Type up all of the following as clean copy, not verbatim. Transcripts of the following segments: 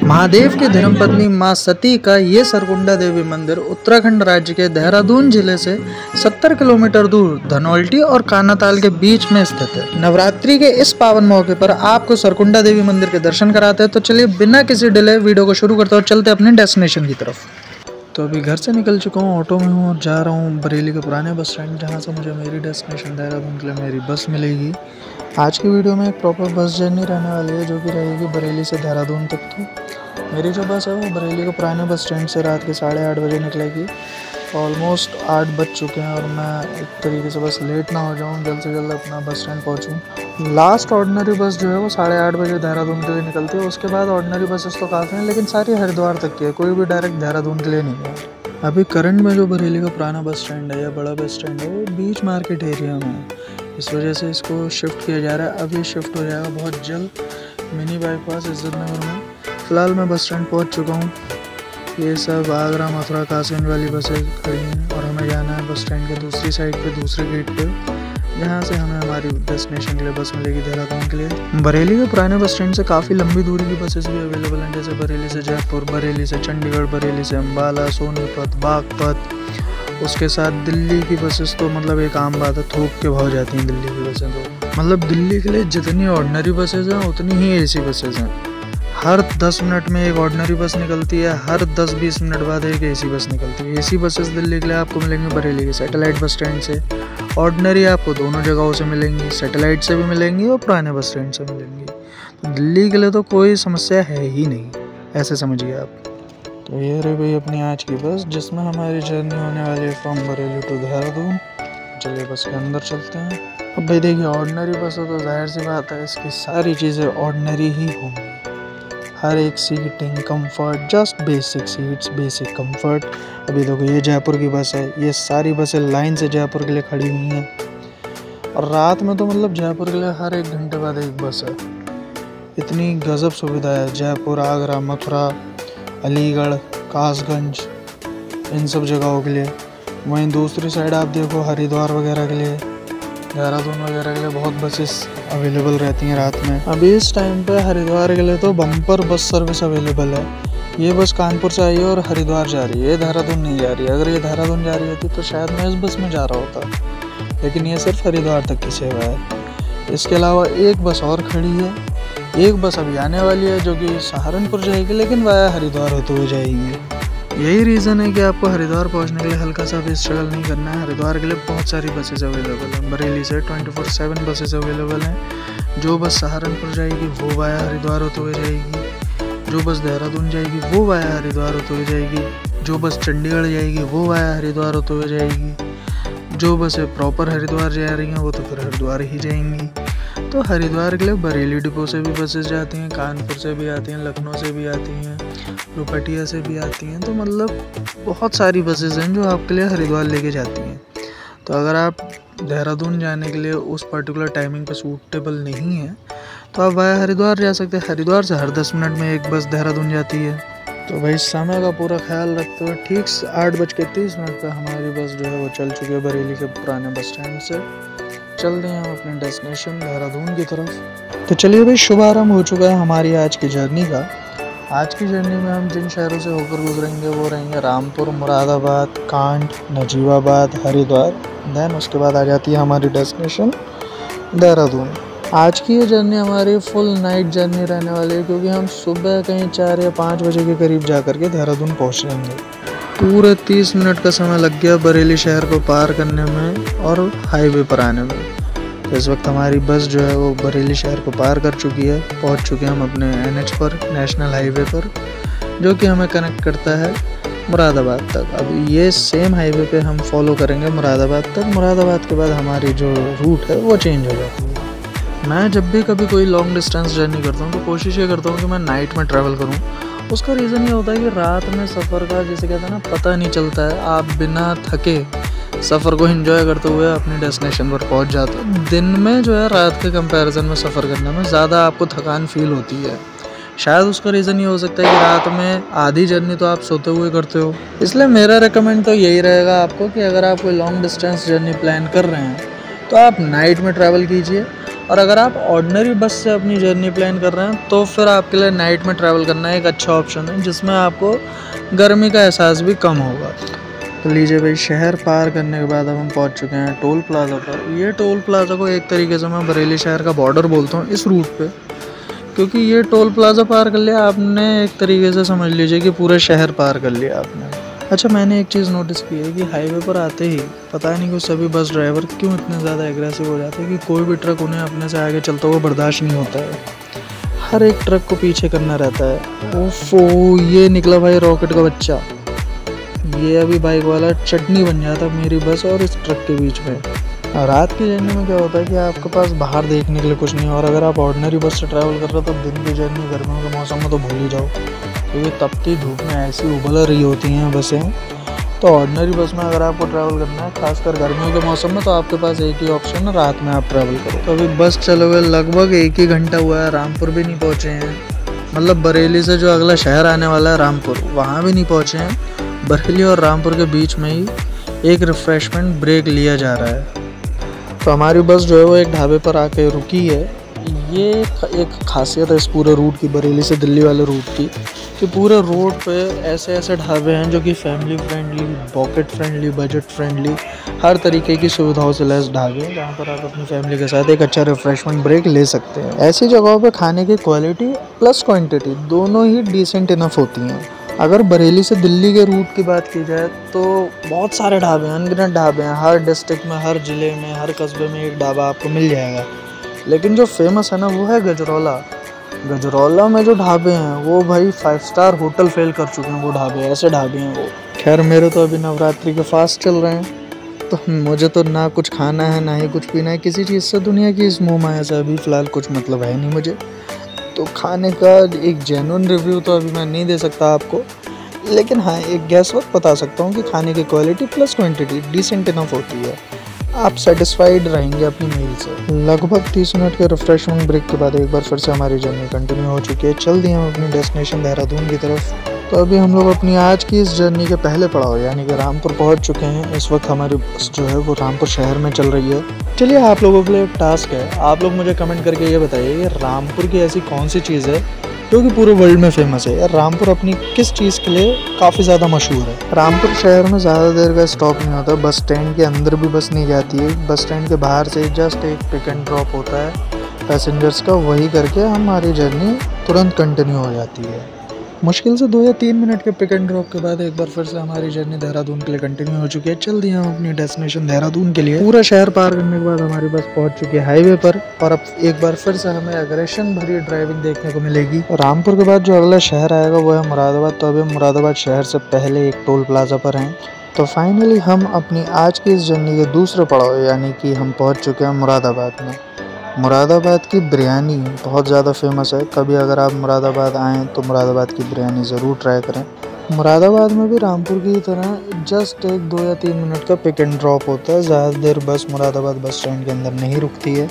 महादेव की धर्मपत्नी मां सती का ये सरकुंडा देवी मंदिर उत्तराखंड राज्य के देहरादून जिले से 70 किलोमीटर दूर धनौल्टी और कानाताल के बीच में स्थित है। नवरात्रि के इस पावन मौके पर आपको सरकुंडा देवी मंदिर के दर्शन कराते हैं। तो चलिए बिना किसी डिले वीडियो को शुरू करते हैं और चलते अपने डेस्टिनेशन की तरफ। तो अभी घर से निकल चुका हूँ, ऑटो में हूँ और जा रहा हूँ बरेली के पुराने बस स्टैंड, जहाँ से मुझे मेरी डेस्टिनेशन देहरादून के लिए मेरी बस मिलेगी। आज की वीडियो में एक प्रॉपर बस जर्नी रहने वाली है, जो कि रहेगी बरेली से देहरादून तक। तो मेरी जो बस है वो बरेली के पुराने बस स्टैंड से रात के 8:30 बजे निकलेगी। ऑलमोस्ट 8 बज चुके हैं और मैं एक तरीके से बस लेट ना हो जाऊँ, जल्द से जल्द अपना बस स्टैंड पहुँचूँ। लास्ट ऑर्डिनरी बस जो है वो 8:30 बजे देहरादून के लिए निकलती है। उसके बाद ऑर्डिनरी बसेस तो काफ़ी हैं, लेकिन सारी हरिद्वार तक की है, कोई भी डायरेक्ट देहरादून के लिए नहीं है। अभी करंट में जो बरेली का पुराना बस स्टैंड है या बड़ा बस स्टैंड है वो बीच मार्केट एरिया में है, इस वजह से इसको शिफ्ट किया जा रहा है। अब ये शिफ्ट हो जाएगा बहुत जल्द मिनी बाईपास इज्जत नगर में। फ़िलहाल मैं बस स्टैंड पहुंच चुका हूं। ये सब आगरा, मथुरा, कासगंज वाली बसें खड़ी हैं और हमें जाना है बस स्टैंड के दूसरी साइड पे, दूसरे गेट पे, जहाँ से हमें हमारी डेस्टिनेशन के लिए बस मिलेगी देहरादून के लिए। बरेली के पुराने बस स्टैंड से काफ़ी लंबी दूरी की बसेस भी अवेलेबल हैं, जैसे बरेली से जयपुर, बरेली से चंडीगढ़, बरेली से अम्बाला, सोनीपत, बागपत। उसके साथ दिल्ली की बसेस तो मतलब एक आम बात है, थोक के भाव जाती हैं दिल्ली की बसें। तो मतलब दिल्ली के लिए जितनी ऑर्डिनरी बसेस हैं उतनी ही एसी बसेस हैं। हर 10 मिनट में एक ऑर्डिनरी बस निकलती है, हर 10-20 मिनट बाद एक एसी बस निकलती है। एसी बसेस दिल्ली के लिए आपको मिलेंगी बरेली के सैटेलाइट बस स्टैंड से। ऑर्डिनरी आपको दोनों जगहों से मिलेंगी, सैटेलाइट से भी मिलेंगी और पुराने बस स्टैंड से मिलेंगी। तो दिल्ली के लिए तो कोई समस्या है ही नहीं, ऐसे समझिए आप। तो ये रही भाई अपनी आज की बस, जिसमें हमारी जर्नी होने वाली है फ्रॉम बरेली टू देहरादून। चलिए बस के अंदर चलते हैं। अब भाई देखिए, ऑर्डिनरी बस हो तो जाहिर सी बात है इसकी सारी चीज़ें ऑर्डिनरी ही होंगी। हर एक seating, comfort, just basic seats, basic comfort. अभी देखो ये जयपुर की बस है, ये सारी बसें लाइन से जयपुर के लिए खड़ी हुई हैं। और रात में तो मतलब जयपुर के लिए हर 1 घंटे बाद एक बस है। इतनी गजब सुविधा है जयपुर, आगरा, मथुरा, अलीगढ़, कासगंज, इन सब जगहों के लिए। वहीं दूसरी साइड आप देखो हरिद्वार वगैरह के लिए, देहरादून वगैरह के लिए बहुत बसेस अवेलेबल रहती हैं रात में। अभी इस टाइम पे हरिद्वार के लिए तो बम्पर बस सर्विस अवेलेबल है। ये बस कानपुर से आई है और हरिद्वार जा रही है, ये देहरादून नहीं जा रही है। अगर ये देहरादून जा रही होती तो शायद मैं इस बस में जा रहा होता, लेकिन ये सिर्फ हरिद्वार तक की सेवा है। इसके अलावा एक बस और खड़ी है, एक बस अभी आने वाली है जो कि सहारनपुर जाएगी, लेकिन वाया हरिद्वार होते हुए जाएगी। यही रीज़न है कि आपको हरिद्वार पहुंचने के लिए हल्का सा भी स्ट्रगल नहीं करना है। हरिद्वार के लिए बहुत सारी बसेस अवेलेबल हैं। बरेली से 24/7 बसेस अवेलेबल हैं। जो बस सहारनपुर जाएगी वो वाया हरिद्वार होते हुए जाएगी, जो बस देहरादून जाएगी वो वाया हरिद्वार होते हुए जाएगी, जो बस चंडीगढ़ जाएगी वो वाया हरिद्वार होते हुए जाएगी, जो बसें प्रॉपर हरिद्वार जा रही हैं वो तो फिर हरिद्वार ही जाएंगी। तो हरिद्वार के लिए बरेली डिपो से भी बसेस जाती हैं, कानपुर से भी आती हैं, लखनऊ से भी आती हैं, रुपटिया से भी आती हैं। तो मतलब बहुत सारी बसेस हैं जो आपके लिए हरिद्वार लेके जाती हैं। तो अगर आप देहरादून जाने के लिए उस पर्टिकुलर टाइमिंग पे सूटेबल नहीं है तो आप वाया हरिद्वार जा सकते हैं। हरिद्वार से हर 10 मिनट में एक बस देहरादून जाती है। तो भाई समय का पूरा ख्याल रखते हुए ठीक 8:30 पर हमारी बस जो है वो चल चुकी है बरेली के पुराने बस स्टैंड से। चल रहे हैं हम अपने डेस्टिनेशन देहरादून की तरफ। तो चलिए भाई, शुभारंभ हो चुका है हमारी आज की जर्नी का। आज की जर्नी में हम जिन शहरों से होकर गुजरेंगे वो रहेंगे रामपुर, मुरादाबाद, कांड, नजीबाबाद, हरिद्वार। देन उसके बाद आ जाती है हमारी डेस्टिनेशन देहरादून। आज की ये जर्नी हमारी फुल नाइट जर्नी रहने वाली है, क्योंकि हम सुबह कहीं 4 या 5 बजे के करीब जा कर के देहरादून पहुँच जाएंगे। पूरे 30 मिनट का समय लग गया बरेली शहर को पार करने में और हाईवे पर आने में। तो इस वक्त हमारी बस जो है वो बरेली शहर को पार कर चुकी है। पहुंच चुके हैं हम अपने NH पर, नेशनल हाईवे पर, जो कि हमें कनेक्ट करता है मुरादाबाद तक। अब ये सेम हाईवे पे हम फॉलो करेंगे मुरादाबाद तक। मुरादाबाद के बाद हमारी जो रूट है वो चेंज हो जाती है। मैं जब भी कभी कोई लॉन्ग डिस्टेंस जर्नी करता हूँ तो कोशिश ये करता हूँ कि मैं नाइट में ट्रैवल करूँ। उसका रीज़न ये होता है कि रात में सफ़र का, जिसे कहते हैं ना, पता नहीं चलता है। आप बिना थके सफ़र को एंजॉय करते हुए अपनी डेस्टिनेशन पर पहुंच जाते हो। दिन में जो है रात के कंपैरिजन में सफ़र करने में ज़्यादा आपको थकान फील होती है। शायद उसका रीज़न ये हो सकता है कि रात में आधी जर्नी तो आप सोते हुए करते हो। इसलिए मेरा रेकमेंड तो यही रहेगा आपको कि अगर आप कोई लॉन्ग डिस्टेंस जर्नी प्लान कर रहे हैं तो आप नाइट में ट्रैवल कीजिए और अगर आप ऑर्डिनरी बस से अपनी जर्नी प्लान कर रहे हैं तो फिर आपके लिए नाइट में ट्रैवल करना एक अच्छा ऑप्शन है, जिसमें आपको गर्मी का एहसास भी कम होगा। तो लीजिए भाई, शहर पार करने के बाद अब हम पहुंच चुके हैं टोल प्लाज़ा पर। ये टोल प्लाज़ा को एक तरीके से मैं बरेली शहर का बॉर्डर बोलता हूँ इस रूट पे, क्योंकि ये टोल प्लाज़ा पार कर लिया आपने, एक तरीके से समझ लीजिए कि पूरे शहर पार कर लिया आपने। अच्छा, मैंने एक चीज़ नोटिस की है कि हाईवे पर आते ही पता नहीं क्यों सभी बस ड्राइवर क्यों इतने ज़्यादा एग्रेसिव हो जाते हैं कि कोई भी ट्रक उन्हें अपने से आगे चलता हुआ बर्दाश्त नहीं होता है। हर एक ट्रक को पीछे करना रहता है। ओफो, ये निकला भाई रॉकेट का बच्चा। ये अभी बाइक वाला चटनी बन जाता मेरी बस और इस ट्रक के बीच में। रात की जर्नी में क्या होता है कि आपके पास बाहर देखने के लिए कुछ नहीं है, और अगर आप ऑर्डिनरी बस से ट्रैवल कर रहे हो तो दिन की जर्नी गर्मियों के मौसम में तो भूल ही जाओ, क्योंकि तपती धूप में ऐसी उबल रही होती हैं बसें। तो ऑर्डिनरी बस में अगर आपको ट्रैवल करना है, खासकर गर्मियों के मौसम में, तो आपके पास एक ही ऑप्शन है, रात में आप ट्रैवल करो। तो अभी बस चले हुए लगभग 1 ही घंटा हुआ है, रामपुर भी नहीं पहुँचे हैं। मतलब बरेली से जो अगला शहर आने वाला है रामपुर, वहाँ भी नहीं पहुँचे हैं। बरेली और रामपुर के बीच में ही एक रिफ़्रेशमेंट ब्रेक लिया जा रहा है। तो हमारी बस जो है वो एक ढाबे पर आके रुकी है। ये एक खासियत है इस पूरे रूट की, बरेली से दिल्ली वाले रूट की, कि पूरे रोड पे ऐसे ऐसे ढाबे हैं जो कि family friendly, pocket friendly, budget friendly, हर तरीके की सुविधाओं से लैस ढाबे हैं, जहाँ पर आप अपनी फैमिली के साथ एक अच्छा रिफ़्रेशमेंट ब्रेक ले सकते हैं। ऐसी जगहों पे खाने की क्वालिटी प्लस क्वांटिटी दोनों ही डिसेंट इनफ होती हैं। अगर बरेली से दिल्ली के रूट की बात की जाए तो बहुत सारे ढाबे हैं, अनगिनत ढाबे हैं। हर डिस्ट्रिक्ट में, हर ज़िले में, हर कस्बे में एक ढाबा आपको मिल जाएगा। लेकिन जो फेमस है ना, वो है गजरौला। गजरौला में जो ढाबे हैं वो भाई 5 स्टार होटल फेल कर चुके हैं। वो ढाबे, ऐसे ढाबे हैं वो। खैर, मेरे तो अभी नवरात्रि के फास्ट चल रहे हैं, तो मुझे तो ना कुछ खाना है ना ही कुछ पीना है किसी चीज़ से। दुनिया की इस मोह माया से अभी फ़िलहाल कुछ मतलब है नहीं मुझे। तो खाने का एक जेन्युइन रिव्यू तो अभी मैं नहीं दे सकता आपको, लेकिन हाँ, एक गैस वक्त बता सकता हूँ कि खाने की quality plus quantity decent enough होती है। आप सेटिस्फाइड रहेंगे अपनी मील से। लगभग 30 मिनट के रिफ्रेशमेंट ब्रेक के बाद एक बार फिर से हमारी जर्नी कंटिन्यू हो चुकी है। चल दिए हम अपनी डेस्टिनेशन देहरादून की तरफ। तो अभी हम लोग अपनी आज की इस जर्नी के पहले पड़ाव यानी कि रामपुर पहुंच चुके हैं। इस वक्त हमारी बस जो है वो रामपुर शहर में चल रही है। चलिए, आप लोगों के लिए एक टास्क है, आप लोग मुझे कमेंट करके ये बताइए कि रामपुर की ऐसी कौन सी चीज़ है जो कि पूरे वर्ल्ड में फेमस है। यार, रामपुर अपनी किस चीज़ के लिए काफ़ी ज़्यादा मशहूर है। रामपुर शहर में ज़्यादा देर का स्टॉप नहीं होता, बस स्टैंड के अंदर भी बस नहीं जाती है। बस स्टैंड के बाहर से जस्ट एक पिक एंड ड्रॉप होता है पैसेंजर्स का, वही करके हमारी जर्नी तुरंत कंटिन्यू हो जाती है। मुश्किल से 2 या 3 मिनट के पिक एंड ड्रॉप के बाद एक बार फिर से हमारी जर्नी देहरादून के लिए कंटिन्यू हो चुकी है। चल दिए हम अपनी डेस्टिनेशन देहरादून के लिए। पूरा शहर पार करने के बाद हमारी बस पहुंच चुकी है हाईवे पर, और अब एक बार फिर से हमें अग्रेशन भरी ड्राइविंग देखने को मिलेगी। रामपुर के बाद जो अगला शहर आएगा वो है मुरादाबाद। तो अभी मुरादाबाद शहर से पहले एक टोल प्लाजा पर हैं। तो फाइनली हम अपनी आज की इस जर्नी के दूसरे पड़ाव यानी कि हम पहुँच चुके हैं मुरादाबाद में। मुरादाबाद की बिरयानी बहुत ज़्यादा फेमस है। कभी अगर आप मुरादाबाद आएँ तो मुरादाबाद की बिरयानी ज़रूर ट्राई करें। मुरादाबाद में भी रामपुर की तरह जस्ट एक 2 या 3 मिनट का पिक एंड ड्रॉप होता है। ज़्यादा देर बस मुरादाबाद बस स्टैंड के अंदर नहीं रुकती है।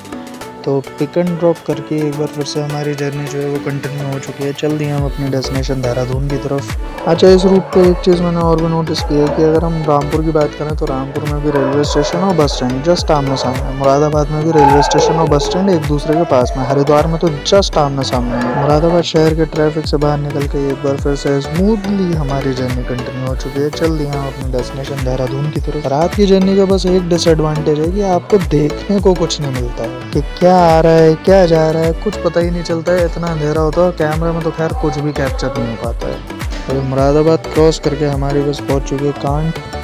तो पिक एंड ड्रॉप करके एक बार फिर से हमारी जर्नी जो है वो कंटिन्यू हो चुकी है। चल दिए हम अपनी डेस्टिनेशन देहरादून की तरफ। अच्छा, इस रूट पे एक चीज़ मैंने और भी नोटिस की है कि अगर हम रामपुर की बात करें तो रामपुर में भी रेलवे स्टेशन और बस स्टैंड जस्ट आमने सामने। मुरादाबाद में भी रेलवे स्टेशन और बस स्टैंड एक दूसरे के पास में। हरिद्वार में तो जस्ट आमने सामने है। मुरादाबाद शहर के ट्रैफिक से बाहर निकल के एक बार फिर से स्मूथली हमारी जर्नी कंटिन्यू हो चुकी है। चल दिए हम अपनी डेस्टिनेशन देहरादून की तरफ। रात की जर्नी का बस एक डिसएडवांटेज है कि आपको देखने को कुछ नहीं मिलता है कि क्या आ रहा है क्या जा रहा है, कुछ पता ही नहीं चलता है। इतना अंधेरा होता है, कैमरे में तो खैर कुछ भी कैप्चर नहीं हो पाता है। तो मुरादाबाद क्रॉस करके हमारी बस पहुंच चुकी है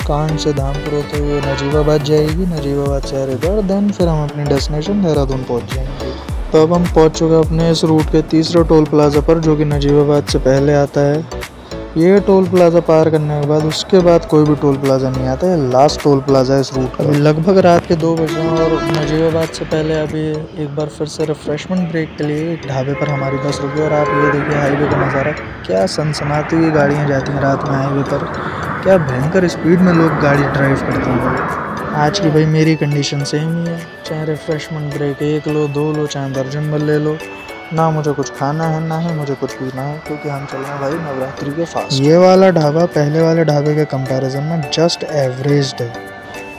कांट से धामपुर होते हुए नजीबाबाद जाएगी, नजीबाबाद से हरिद्वार, देन फिर हम अपनी डेस्टिनेशन देहरादून पहुंच जाएंगे। तो अब हम पहुंच चुके हैं अपने इस रूट के तीसरे टोल प्लाजा पर, जो कि नजीबाबाद से पहले आता है। ये टोल प्लाजा पार करने के बाद उसके बाद कोई भी टोल प्लाजा नहीं आता है। लास्ट टोल प्लाजा है इस रूट का। अभी लगभग रात के 2 बजे और नजीबाबाद से पहले अभी एक बार फिर से रिफ्रेशमेंट ब्रेक के लिए एक ढाबे पर हमारी बस रुकी। और आप ये देखिए हाईवे का नज़ारा, क्या सनसनाती हुई गाड़ियाँ जाती हैं रात में हाईवे पर। क्या भयंकर स्पीड में लोग गाड़ी ड्राइव करते हैं। आज की भाई मेरी कंडीशन सेम ही है, चाहे रिफ्रेशमेंट ब्रेक 1 लो 2 लो चाहे दर्जन भर ले लो, ना मुझे कुछ खाना है ना ही मुझे कुछ पीना है, क्योंकि हम चल रहे हैं भाई नवरात्रि के फास्ट। ये वाला ढाबा पहले वाले ढाबे के कंपैरिजन में जस्ट एवरेज्ड है।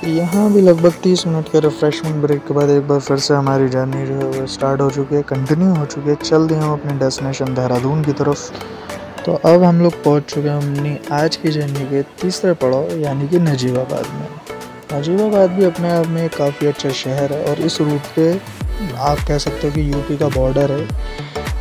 यहाँ भी लगभग 30 मिनट के रिफ्रेशमेंट ब्रेक के बाद एक बार फिर से हमारी जर्नी जो है वो स्टार्ट हो चुकी है, कंटिन्यू हो चुकी है। चल दिए हम अपने डेस्टिनेशन देहरादून की तरफ। तो अब हम लोग पहुँच चुके हैं अपनी आज की जर्नी के तीसरे पड़ाव यानी कि नजीबाबाद में। नजीबाबाद भी अपने आप में काफ़ी अच्छा शहर है और इस रूट पे आप कह सकते हो कि यूपी का बॉर्डर है।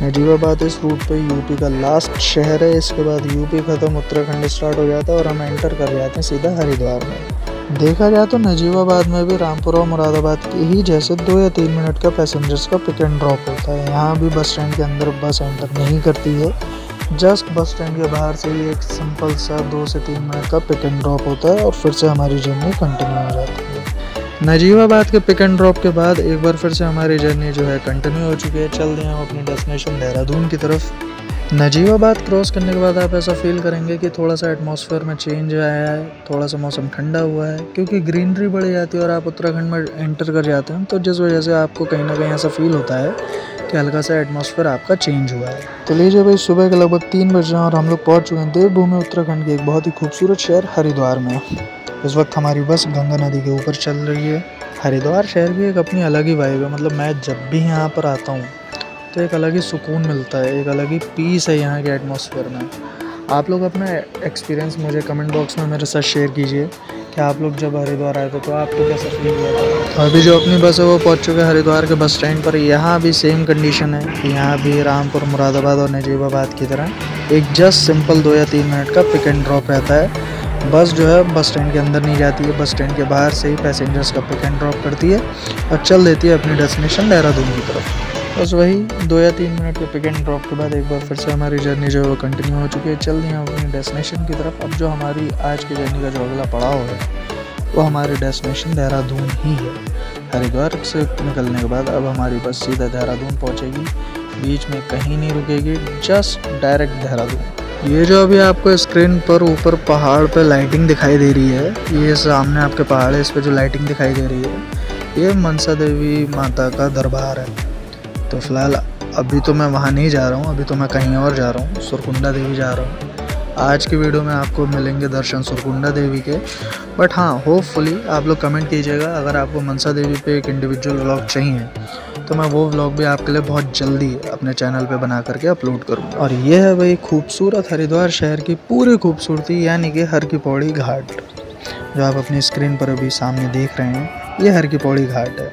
नजीबाबाद इस रूट पे यूपी का लास्ट शहर है। इसके बाद यूपी ख़त्म, उत्तराखंड स्टार्ट हो जाता है और हम एंटर कर जाते हैं सीधा हरिद्वार में। देखा जाए तो नजीबाबाद में भी रामपुर और मुरादाबाद के ही जैसे 2 या 3 मिनट का पैसेंजर्स का पिक एंड ड्रॉप होता है। यहाँ भी बस स्टैंड के अंदर बस एंटर नहीं करती है, जस्ट बस स्टैंड के बाहर से ही एक सिंपल सा 2 से 3 मिनट का पिक एंड ड्रॉप होता है और फिर से हमारी जर्नी कंटिन्यू हो जाती है। नजीबाबाद के पिक एंड ड्रॉप के बाद एक बार फिर से हमारी जर्नी जो है कंटिन्यू हो चुकी है। चल दिए हम अपनी डेस्टिनेशन देहरादून की तरफ। नजीबाबाद क्रॉस करने के बाद आप ऐसा फील करेंगे कि थोड़ा सा एटमॉस्फेयर में चेंज आया है, थोड़ा सा मौसम ठंडा हुआ है, क्योंकि ग्रीनरी बढ़ जाती है और आप उत्तराखंड में एंटर कर जाते हैं, तो जिस वजह से आपको कहीं ना कहीं ऐसा फील होता है कि हल्का सा एटमॉस्फेयर आपका चेंज हुआ है। तो लीजिए भाई, सुबह के लगभग 3 बज रहे हैं और हम लोग पहुँच चुके हैं देवभूमि उत्तराखंड के एक बहुत ही खूबसूरत शहर हरिद्वार में। इस वक्त हमारी बस गंगा नदी के ऊपर चल रही है। हरिद्वार शहर की एक अपनी अलग ही वाइब है। मतलब मैं जब भी यहाँ पर आता हूँ तो एक अलग ही सुकून मिलता है, एक अलग ही पीस है यहाँ के एटमॉस्फेयर में। आप लोग अपना एक्सपीरियंस मुझे कमेंट बॉक्स में मेरे साथ शेयर कीजिए कि आप लोग जब हरिद्वार आए थे तो आपको कैसा फील हुआ था। अभी जो अपनी बस है वो पहुँच चुके हैं हरिद्वार के बस स्टैंड पर। यहाँ भी सेम कंडीशन है कि यहाँ भी रामपुर, मुरादाबाद और नजीबाबाद की तरह एक जस्ट सिंपल 2 या 3 मिनट का पिक एंड ड्रॉप रहता है। बस जो है बस स्टैंड के अंदर नहीं जाती है, बस स्टैंड के बाहर से ही पैसेंजर्स का पिक एंड ड्रॉप करती है और चल देती है अपनी डेस्टिनेशन देहरादून की तरफ। बस वही 2 या 3 मिनट के पिक एंड ड्रॉप के बाद एक बार फिर से हमारी जर्नी जो है वो कंटिन्यू हो चुकी है। चल दी हम अपनी डेस्टिनेशन की तरफ। अब जो हमारी आज की जर्नी का जो अगला पड़ाव है वो हमारी डेस्टिनेशन देहरादून ही है। हरिद्वार से निकलने के बाद अब हमारी बस सीधा देहरादून पहुँचेगी, बीच में कहीं नहीं रुकेगी, जस्ट डायरेक्ट देहरादून। ये जो अभी आपको स्क्रीन पर ऊपर पहाड़ पे लाइटिंग दिखाई दे रही है, ये सामने आपके पहाड़ है, इस पे जो लाइटिंग दिखाई दे रही है ये मनसा देवी माता का दरबार है। तो फिलहाल अभी तो मैं वहाँ नहीं जा रहा हूँ, अभी तो मैं कहीं और जा रहा हूँ, सुरकुंडा देवी जा रहा हूँ। आज की वीडियो में आपको मिलेंगे दर्शन सुरकुंडा देवी के, बट हाँ होपफुली आप लोग कमेंट कीजिएगा अगर आपको मनसा देवी पे एक इंडिविजुअल व्लॉग चाहिए तो मैं वो व्लॉग भी आपके लिए बहुत जल्दी अपने चैनल पे बना करके अपलोड करूँगा। और ये है भाई खूबसूरत हरिद्वार शहर की पूरी खूबसूरती, यानी कि हर की पौड़ी घाट, जो आप अपनी स्क्रीन पर अभी सामने देख रहे हैं, ये हर की पौड़ी घाट है।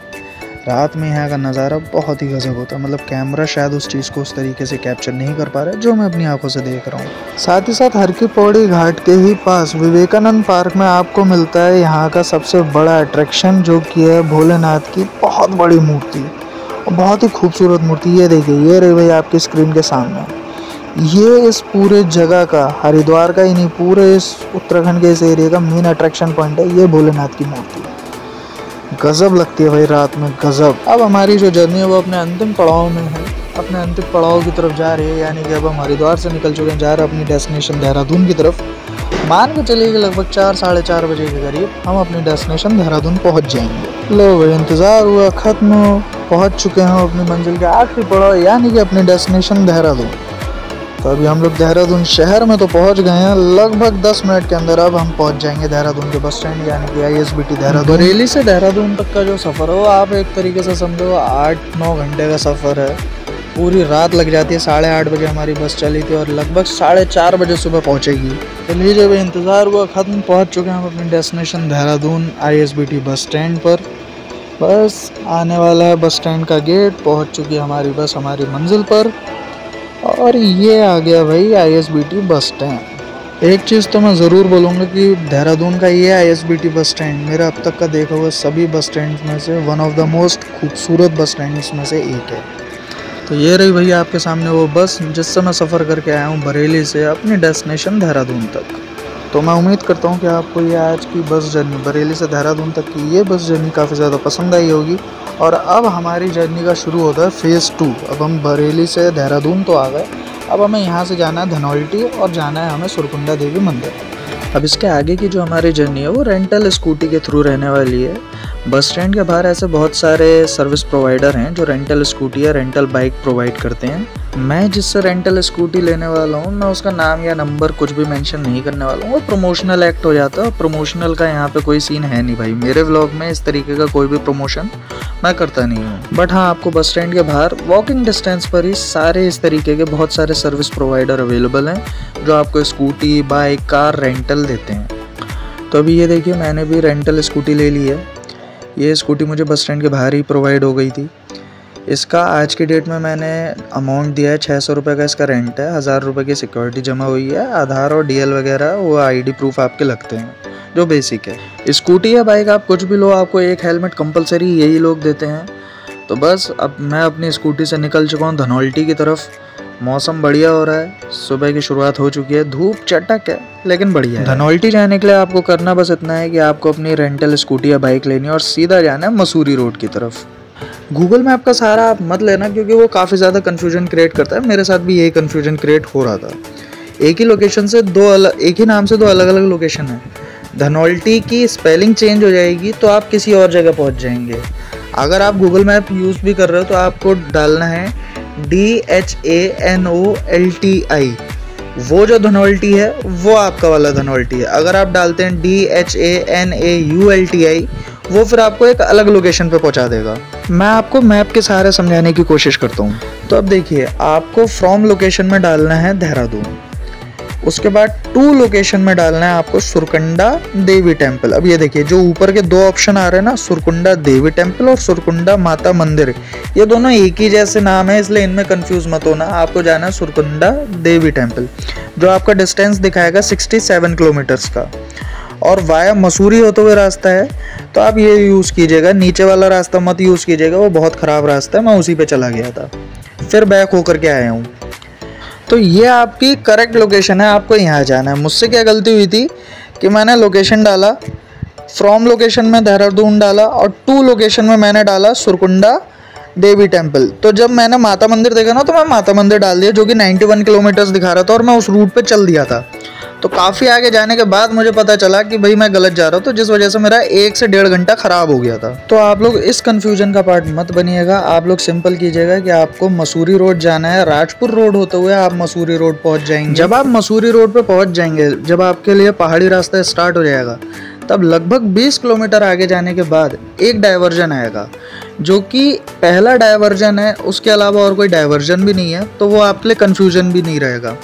रात में यहाँ का नज़ारा बहुत ही गजब होता है। मतलब कैमरा शायद उस चीज़ को उस तरीके से कैप्चर नहीं कर पा रहा है जो मैं अपनी आंखों से देख रहा हूँ। साथ ही साथ हर की पौड़ी घाट के ही पास विवेकानंद पार्क में आपको मिलता है यहाँ का सबसे बड़ा अट्रैक्शन, जो कि है भोलेनाथ की बहुत बड़ी मूर्ति, बहुत ही खूबसूरत मूर्ति। ये देखिए, ये रही भाई आपकी स्क्रीन के सामने। ये इस पूरे जगह का, हरिद्वार का ही नहीं, पूरे इस उत्तराखंड के इस एरिया का मेन अट्रैक्शन पॉइंट है ये भोलेनाथ की मूर्ति। गजब लगती है भाई रात में, गजब। अब हमारी जो जर्नी है वो अपने अंतिम पड़ाव में है, अपने अंतिम पड़ाव की तरफ जा रही है, यानी कि अब हम हरिद्वार से निकल चुके हैं, जा रहे हैं अपनी डेस्टिनेशन देहरादून की तरफ। मान के चलिए कि लगभग 4 साढ़े 4 बजे के करीब हम अपनी डेस्टिनेशन देहरादून पहुंच जाएंगे। लो भाई, इंतज़ार हुआ ख़त्म, पहुंच चुके हैं अपनी मंजिल के आखिरी पड़ाव यानी कि अपनी डेस्टिनेशन देहरादून। तो अभी हम लोग देहरादून शहर में तो पहुंच गए हैं, लगभग 10 मिनट के अंदर अब हम पहुंच जाएंगे देहरादून के बस स्टैंड यानी कि ISBT देहरादून। बरेली से देहरादून तक का जो सफ़र है वो आप एक तरीके से समझो 8-9 घंटे का सफ़र है। पूरी रात लग जाती है। 8:30 बजे हमारी बस चली थी और लगभग 4:30 बजे सुबह पहुंचेगी। तो लीजिए भाई, इंतज़ार हुआ ख़त्म, पहुंच चुके हैं हम अपनी destination Dehradun ISBT bus stand पर। बस आने वाला है बस स्टैंड का गेट, पहुंच चुकी है हमारी बस हमारी मंजिल पर और ये आ गया भाई ISBT बस स्टैंड। एक चीज़ तो मैं ज़रूर बोलूँगा कि देहरादून का ये ISBT बस स्टैंड मेरा अब तक का देखा हुआ सभी बस स्टैंड में से वन ऑफ द मोस्ट खूबसूरत बस स्टैंड में से एक है। तो ये रही भैया आपके सामने वो बस जिससे मैं सफ़र करके आया हूँ बरेली से अपनी डेस्टिनेशन देहरादून तक। तो मैं उम्मीद करता हूँ कि आपको ये आज की बस जर्नी बरेली से देहरादून तक की ये बस जर्नी काफ़ी ज़्यादा पसंद आई होगी। और अब हमारी जर्नी का शुरू होता है फेज़ 2। अब हम बरेली से देहरादून तो आ गए, अब हमें यहाँ से जाना है धनौल्टी और जाना है हमें सुरकुंडा देवी मंदिर। अब इसके आगे की जो हमारी जर्नी है वो रेंटल स्कूटी के थ्रू रहने वाली है। बस स्टैंड के बाहर ऐसे बहुत सारे सर्विस प्रोवाइडर हैं जो रेंटल स्कूटी या रेंटल बाइक प्रोवाइड करते हैं। मैं जिससे रेंटल स्कूटी लेने वाला हूँ, मैं उसका नाम या नंबर कुछ भी मेंशन नहीं करने वाला हूँ, वो प्रमोशनल एक्ट हो जाता है। प्रमोशनल का यहाँ पे कोई सीन है नहीं भाई, मेरे व्लॉग में इस तरीके का कोई भी प्रमोशन मैं करता नहीं हूँ। बट हाँ, आपको बस स्टैंड के बाहर वॉकिंग डिस्टेंस पर ही सारे इस तरीके के बहुत सारे सर्विस प्रोवाइडर अवेलेबल हैं जो आपको स्कूटी, बाइक, कार रेंटल देते हैं। तो अभी ये देखिए, मैंने भी रेंटल स्कूटी ले ली है। ये स्कूटी मुझे बस स्टैंड के बाहर ही प्रोवाइड हो गई थी। इसका आज की डेट में मैंने अमाउंट दिया है 600 रुपये का इसका रेंट है। 1000 रुपये की सिक्योरिटी जमा हुई है। आधार और DL वगैरह वो ID प्रूफ आपके लगते हैं जो बेसिक है। स्कूटी या बाइक आप कुछ भी लो, आपको एक हेलमेट कंपलसरी यही लोग देते हैं। तो बस अब मैं अपनी स्कूटी से निकल चुका हूँ धनौल्टी की तरफ। मौसम बढ़िया हो रहा है, सुबह की शुरुआत हो चुकी है। धूप चटक है लेकिन बढ़िया है। धनौल्टी जाने के लिए आपको करना बस इतना है कि आपको अपनी रेंटल स्कूटी या बाइक लेनी है और सीधा जाना है मसूरी रोड की तरफ। गूगल मैप का सहारा आप मत लेना क्योंकि वो काफ़ी ज़्यादा कन्फ्यूजन क्रिएट करता है। मेरे साथ भी यही कन्फ्यूजन क्रिएट हो रहा था। एक ही लोकेशन से एक ही नाम से दो अलग अलग लोकेशन है। धनौल्टी की स्पेलिंग चेंज हो जाएगी तो आप किसी और जगह पहुंच जाएंगे। अगर आप गूगल मैप यूज़ भी कर रहे हो तो आपको डालना है DHANOLTI। वो जो धनौल्टी है वो आपका वाला धनौल्टी है। अगर आप डालते हैं DHANAULTI, वो फिर आपको एक अलग लोकेशन पे पहुंचा देगा। मैं आपको मैप के सहारे समझाने की कोशिश करता हूँ। तो अब देखिए, आपको फ्रॉम लोकेशन में डालना है देहरादून। उसके बाद टू लोकेशन में डालना है आपको सुरकुंडा देवी टेम्पल। अब ये देखिए, जो ऊपर के दो ऑप्शन आ रहे हैं ना, सुरकुंडा देवी टेम्पल और सुरकुंडा माता मंदिर, ये दोनों एक ही जैसे नाम है, इसलिए इनमें कंफ्यूज मत होना। आपको जाना है सुरकुंडा देवी टेम्पल, जो आपका डिस्टेंस दिखाएगा 67 किलोमीटर्स का और वाया मसूरी होते हुए रास्ता है। तो आप ये यूज़ कीजिएगा, नीचे वाला रास्ता मत यूज़ कीजिएगा, वो बहुत ख़राब रास्ता है। मैं उसी पे चला गया था, फिर बैक होकर के आया हूँ। तो ये आपकी करेक्ट लोकेशन है, आपको यहाँ जाना है। मुझसे क्या गलती हुई थी कि मैंने लोकेशन डाला, फ्रॉम लोकेशन में देहरादून डाला और टू लोकेशन में मैंने डाला सुरकुंडा देवी टेम्पल। तो जब मैंने माता मंदिर देखा ना, तो मैं माता मंदिर डाल दिया, जो कि 91 किलोमीटर्स दिखा रहा था और मैं उस रूट पे चल दिया था। तो काफ़ी आगे जाने के बाद मुझे पता चला कि भाई मैं गलत जा रहा हूँ, तो जिस वजह से मेरा 1 से 1.5 घंटा ख़राब हो गया था। तो आप लोग इस कन्फ्यूजन का पार्ट मत बनिएगा। आप लोग सिंपल कीजिएगा कि आपको मसूरी रोड जाना है। राजपुर रोड होते हुए आप मसूरी रोड पहुँच जाएंगे। जब आप मसूरी रोड पर पहुँच जाएंगे, जब आपके लिए पहाड़ी रास्ता स्टार्ट हो जाएगा, तब लगभग 20 किलोमीटर आगे जाने के बाद एक डायवर्जन आएगा, जो कि पहला डायवर्जन है। उसके अलावा और कोई डायवर्जन भी नहीं है, तो वो आपके लिए कन्फ्यूजन भी नहीं रहेगा।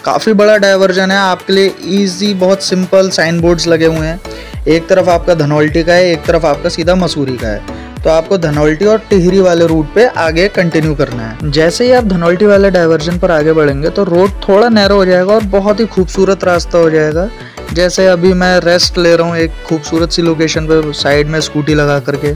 काफ़ी बड़ा डायवर्जन है आपके लिए, इजी, बहुत सिंपल साइन बोर्ड्स लगे हुए हैं। एक तरफ आपका धनौल्टी का है, एक तरफ आपका सीधा मसूरी का है। तो आपको धनौल्टी और टिहरी वाले रूट पे आगे कंटिन्यू करना है। जैसे ही आप धनौल्टी वाले डायवर्जन पर आगे बढ़ेंगे तो रोड थोड़ा नैरो हो जाएगा और बहुत ही खूबसूरत रास्ता हो जाएगा। जैसे अभी मैं रेस्ट ले रहा हूँ एक खूबसूरत सी लोकेशन पे साइड में स्कूटी लगा करके,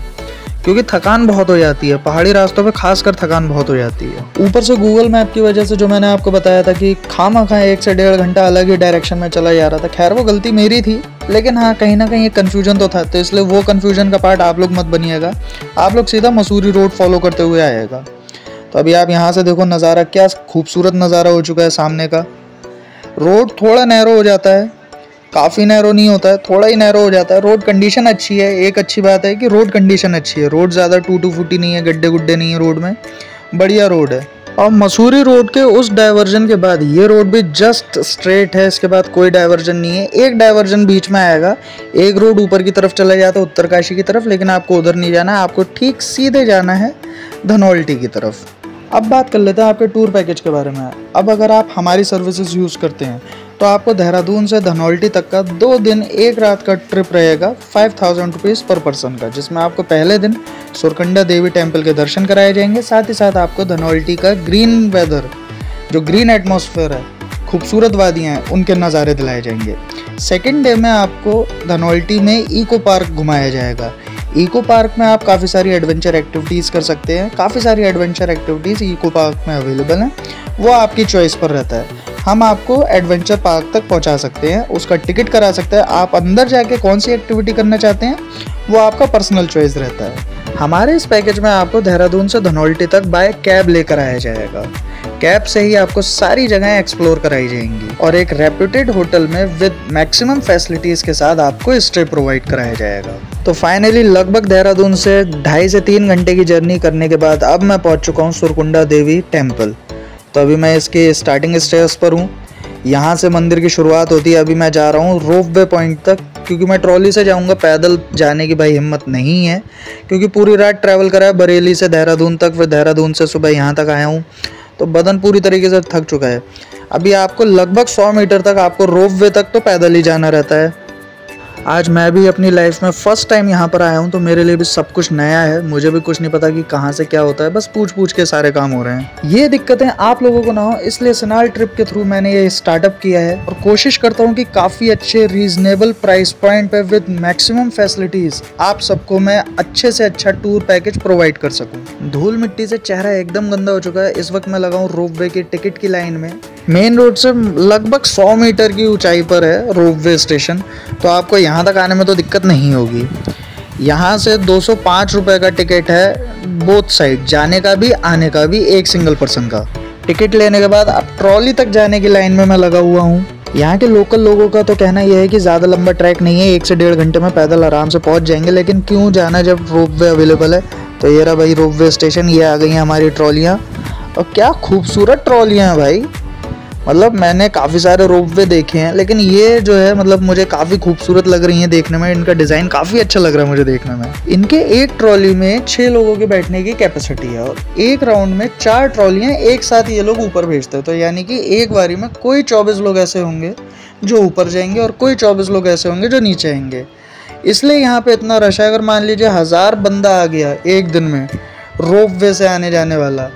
क्योंकि थकान बहुत हो जाती है पहाड़ी रास्तों पे, खासकर थकान बहुत हो जाती है। ऊपर से गूगल मैप की वजह से, जो मैंने आपको बताया था कि खामा 1 से 1.5 घंटा अलग ही डायरेक्शन में चला जा रहा था। खैर, वो गलती मेरी थी, लेकिन हाँ, कहीं ना कहीं एक कन्फ्यूजन तो था। तो इसलिए वो कन्फ्यूजन का पार्ट आप लोग मत बनिएगा। आप लोग सीधा मसूरी रोड फॉलो करते हुए आएगा। तो अभी आप यहाँ से देखो नज़ारा, क्या खूबसूरत नज़ारा हो चुका है सामने का। रोड थोड़ा नैरो हो जाता है, काफ़ी नैरो नहीं होता है, थोड़ा ही नैरो हो जाता है। रोड कंडीशन अच्छी है। एक अच्छी बात है कि रोड कंडीशन अच्छी है। रोड ज़्यादा टूटू फूटी नहीं है, गड्ढे गुड्ढे नहीं है रोड में, बढ़िया रोड है। और मसूरी रोड के उस डायवर्जन के बाद ये रोड भी जस्ट स्ट्रेट है। इसके बाद कोई डायवर्जन नहीं है। एक डायवर्जन बीच में आएगा, एक रोड ऊपर की तरफ चला जाता है उत्तरकाशी की तरफ, लेकिन आपको उधर नहीं जाना है। आपको ठीक सीधे जाना है धनौल्टी की तरफ। अब बात कर लेते हैं आपके टूर पैकेज के बारे में। अब अगर आप हमारी सर्विसेज यूज़ करते हैं तो आपको देहरादून से धनौल्टी तक का 2 दिन 1 रात का ट्रिप रहेगा 5000 रुपीज़ पर पर्सन का, जिसमें आपको पहले दिन सुरकुंडा देवी टेम्पल के दर्शन कराए जाएंगे। साथ ही साथ आपको धनौल्टी का ग्रीन वेदर, जो ग्रीन एटमॉस्फेयर है, खूबसूरत वादियाँ हैं, उनके नज़ारे दिलाए जाएंगे। सेकेंड डे में आपको धनौल्टी में इको पार्क घुमाया जाएगा। इको पार्क में आप काफ़ी सारी एडवेंचर एक्टिविटीज़ कर सकते हैं। काफ़ी सारी एडवेंचर एक्टिविटीज़ इको पार्क में अवेलेबल हैं, वो आपकी चॉइस पर रहता है। हम आपको एडवेंचर पार्क तक पहुंचा सकते हैं, उसका टिकट करा सकते हैं। आप अंदर जाके कौन सी एक्टिविटी करना चाहते हैं वो आपका पर्सनल चॉइस रहता है। हमारे इस पैकेज में आपको देहरादून से धनौल्टी तक बाय कैब लेकर आया जाएगा। कैब से ही आपको सारी जगहें एक्सप्लोर कराई जाएंगी और एक रेप्यूटेड होटल में विद मैक्सिमम फैसिलिटीज के साथ आपको स्टे प्रोवाइड कराया जाएगा। तो फाइनली लगभग देहरादून से 2.5 से 3 घंटे की जर्नी करने के बाद अब मैं पहुंच चुका हूं सुरकुंडा देवी टेम्पल। तो अभी मैं इसके स्टार्टिंग स्टेज पर हूँ। यहाँ से मंदिर की शुरुआत होती है। अभी मैं जा रहा हूँ रोपवे पॉइंट तक, क्योंकि मैं ट्रॉली से जाऊँगा, पैदल जाने की भाई हिम्मत नहीं है, क्योंकि पूरी रात ट्रैवल करा है बरेली से देहरादून तक, फिर देहरादून से सुबह यहाँ तक आया हूँ, तो बदन पूरी तरीके से थक चुका है। अभी आपको लगभग 100 मीटर तक आपको रोपवे तक तो पैदल ही जाना रहता है। आज मैं भी अपनी लाइफ में फर्स्ट टाइम यहाँ पर आया हूँ, तो मेरे लिए भी सब कुछ नया है। मुझे भी कुछ नहीं पता कि कहाँ से क्या होता है, बस पूछ पूछ के सारे काम हो रहे हैं। ये दिक्कतें आप लोगों को ना हो, इसलिए सिनाल ट्रिप के थ्रू मैंने ये स्टार्टअप किया है और कोशिश करता हूँ कि काफ़ी अच्छे रीजनेबल प्राइस पॉइंट पे विद मैक्सिमम फैसिलिटीज़ आप सबको मैं अच्छे से अच्छा टूर पैकेज प्रोवाइड कर सकूँ। धूल मिट्टी से चेहरा एकदम गंदा हो चुका है। इस वक्त मैं लगा हूँ रोपवे की टिकट की लाइन में। मेन रोड से लगभग 100 मीटर की ऊंचाई पर है रोपवे स्टेशन, तो आपको यहाँ तक आने में तो दिक्कत नहीं होगी। यहाँ से 205 रुपये का टिकट है बोथ साइड, जाने का भी आने का भी, एक सिंगल पर्सन का। टिकट लेने के बाद अब ट्रॉली तक जाने की लाइन में मैं लगा हुआ हूँ। यहाँ के लोकल लोगों का तो कहना यह है कि ज़्यादा लंबा ट्रैक नहीं है, 1 से 1.5 घंटे में पैदल आराम से पहुँच जाएंगे, लेकिन क्यों जाना जब रोपवे अवेलेबल है। तो ये रहा भाई रोपवे स्टेशन, ये आ गई हैं हमारी ट्रॉलियाँ, और क्या खूबसूरत ट्रॉलियाँ हैं भाई। मतलब मैंने काफ़ी सारे रोपवे देखे हैं, लेकिन ये जो है मतलब मुझे काफ़ी खूबसूरत लग रही हैं देखने में। इनका डिज़ाइन काफ़ी अच्छा लग रहा है मुझे देखने में। इनके एक ट्रॉली में 6 लोगों के बैठने की कैपेसिटी है और एक राउंड में 4 ट्रॉलियाँ एक साथ ये लोग ऊपर भेजते हैं। तो यानी कि एक बारी में कोई 24 लोग ऐसे होंगे जो ऊपर जाएंगे और कोई 24 लोग ऐसे होंगे जो नीचे आएंगे। इसलिए यहाँ पे इतना रश है। अगर मान लीजिए 1000 बंदा आ गया एक दिन में रोपवे से आने जाने वाला,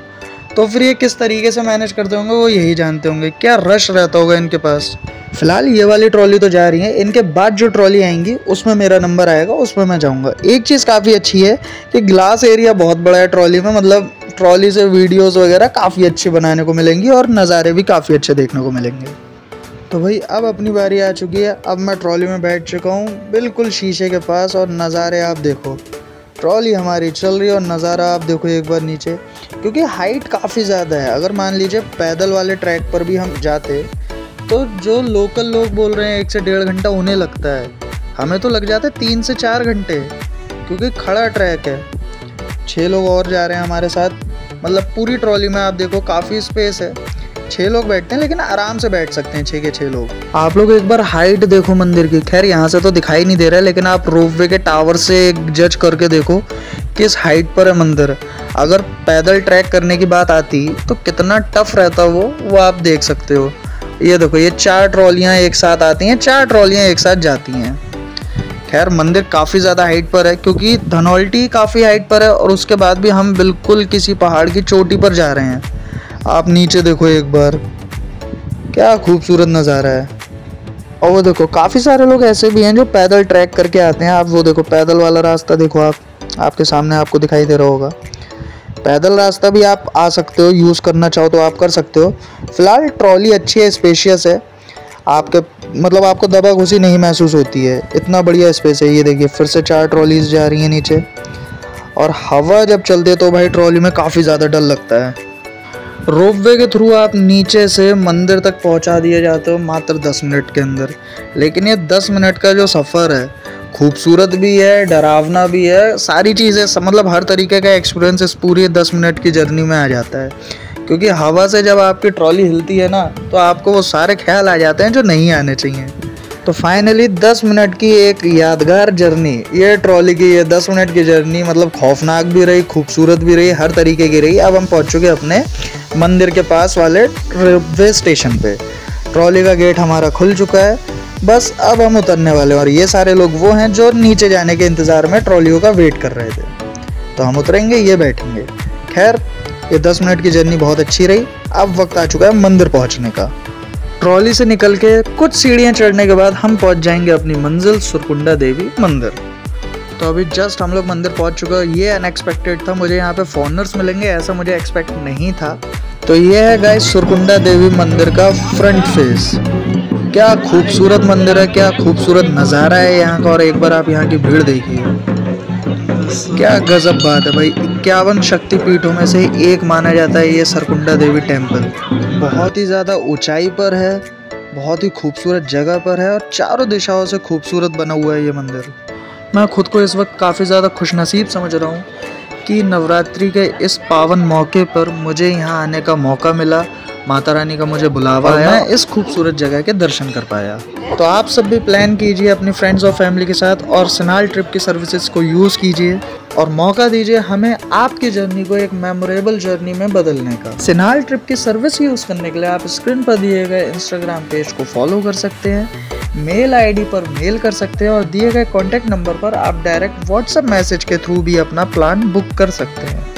तो फिर ये किस तरीके से मैनेज करते होंगे वो यही जानते होंगे। क्या रश रहता होगा इनके पास। फिलहाल ये वाली ट्रॉली तो जा रही है, इनके बाद जो ट्रॉली आएंगी उसमें मेरा नंबर आएगा, उसमें मैं जाऊंगा। एक चीज़ काफ़ी अच्छी है कि ग्लास एरिया बहुत बड़ा है ट्रॉली में, मतलब ट्रॉली से वीडियोस वगैरह काफ़ी अच्छी बनाने को मिलेंगी और नज़ारे भी काफ़ी अच्छे देखने को मिलेंगे। तो भाई अब अपनी बारी आ चुकी है। अब मैं ट्रॉली में बैठ चुका हूँ बिल्कुल शीशे के पास, और नज़ारे आप देखो। ट्रॉली हमारी चल रही है और नज़ारा आप देखो एक बार नीचे, क्योंकि हाइट काफ़ी ज़्यादा है। अगर मान लीजिए पैदल वाले ट्रैक पर भी हम जाते तो जो लोकल लोग बोल रहे हैं 1 से 1.5 घंटा उन्हें लगता है, हमें तो लग जाते 3 से 4 घंटे, क्योंकि खड़ा ट्रैक है। 6 लोग और जा रहे हैं हमारे साथ। मतलब पूरी ट्रॉली में आप देखो काफ़ी स्पेस है। 6 लोग बैठते हैं, लेकिन आराम से बैठ सकते हैं 6 के 6 लोग। आप लोग एक बार हाइट देखो मंदिर की। खैर यहाँ से तो दिखाई नहीं दे रहा है, लेकिन आप रोपवे के टावर से जज करके देखो किस हाइट पर है मंदिर। अगर पैदल ट्रैक करने की बात आती तो कितना टफ रहता वो आप देख सकते हो। ये देखो, ये 4 ट्रॉलियाँ एक साथ आती हैं, 4 ट्रॉलियाँ एक साथ जाती हैं। खैर मंदिर काफ़ी ज़्यादा हाइट पर है, क्योंकि धनौल्टी काफ़ी हाइट पर है, और उसके बाद भी हम बिल्कुल किसी पहाड़ की चोटी पर जा रहे हैं। आप नीचे देखो एक बार, क्या खूबसूरत नज़ारा है। और वो देखो काफ़ी सारे लोग ऐसे भी हैं जो पैदल ट्रैक करके आते हैं। आप वो देखो पैदल वाला रास्ता देखो, आपके सामने आपको दिखाई दे रहा होगा। पैदल रास्ता भी आप आ सकते हो, यूज़ करना चाहो तो आप कर सकते हो। फिलहाल ट्रॉली अच्छी है, स्पेशियस है, आपके मतलब आपको दबा घुसी नहीं महसूस होती है, इतना बढ़िया स्पेस है। ये देखिए फिर से 4 ट्रॉलीज जा रही हैं नीचे, और हवा जब चलती है तो भाई ट्रॉली में काफ़ी ज़्यादा डर लगता है। रोपवे के थ्रू आप नीचे से मंदिर तक पहुंचा दिए जाते हो मात्र 10 मिनट के अंदर। लेकिन ये 10 मिनट का जो सफ़र है खूबसूरत भी है, डरावना भी है, सारी चीज़ें मतलब हर तरीके का एक्सपीरियंस इस पूरी 10 मिनट की जर्नी में आ जाता है। क्योंकि हवा से जब आपकी ट्रॉली हिलती है ना, तो आपको वो सारे ख्याल आ जाते हैं जो नहीं आने चाहिए। तो फाइनली 10 मिनट की एक यादगार जर्नी, ये ट्रॉली की ये 10 मिनट की जर्नी मतलब खौफनाक भी रही, खूबसूरत भी रही, हर तरीके की रही। अब हम पहुंच चुके अपने मंदिर के पास वाले रेलवे स्टेशन पे। ट्रॉली का गेट हमारा खुल चुका है, बस अब हम उतरने वाले हैं। और ये सारे लोग वो हैं जो नीचे जाने के इंतज़ार में ट्रॉलियों का वेट कर रहे थे। तो हम उतरेंगे, ये बैठेंगे। खैर ये 10 मिनट की जर्नी बहुत अच्छी रही। अब वक्त आ चुका है मंदिर पहुंचने का। ट्रॉली से निकल के कुछ सीढ़ियाँ चढ़ने के बाद हम पहुंच जाएंगे अपनी मंजिल सुरकुंडा देवी मंदिर। तो अभी जस्ट हम लोग मंदिर पहुंच चुके हैं। ये अनएक्सपेक्टेड था, मुझे यहाँ पे फॉरेनर्स मिलेंगे ऐसा मुझे एक्सपेक्ट नहीं था। तो ये है गाइस सुरकुंडा देवी मंदिर का फ्रंट फेस। क्या खूबसूरत मंदिर है, क्या खूबसूरत नज़ारा है यहाँ का। और एक बार आप यहाँ की भीड़ देखिए। क्या गजब बात है भाई, 51 शक्तिपीठों में से एक माना जाता है ये सरकुंडा देवी टेम्पल। बहुत ही ज़्यादा ऊंचाई पर है, बहुत ही खूबसूरत जगह पर है और चारों दिशाओं से खूबसूरत बना हुआ है ये मंदिर। मैं खुद को इस वक्त काफ़ी ज़्यादा खुशनसीब समझ रहा हूँ कि नवरात्रि के इस पावन मौके पर मुझे यहाँ आने का मौका मिला, माता रानी का मुझे बुलावा आया, मैं इस खूबसूरत जगह के दर्शन कर पाया। तो आप सब भी प्लान कीजिए अपनी फ्रेंड्स और फैमिली के साथ और सिनाल ट्रिप की सर्विसेज को यूज़ कीजिए और मौका दीजिए हमें आपकी जर्नी को एक मेमोरेबल जर्नी में बदलने का। सिनाल ट्रिप की सर्विस यूज़ करने के लिए आप स्क्रीन पर दिए गए इंस्टाग्राम पेज को फॉलो कर सकते हैं, मेल आईडी पर मेल कर सकते हैं और दिए गए कॉन्टैक्ट नंबर पर आप डायरेक्ट व्हाट्सएप मैसेज के थ्रू भी अपना प्लान बुक कर सकते हैं।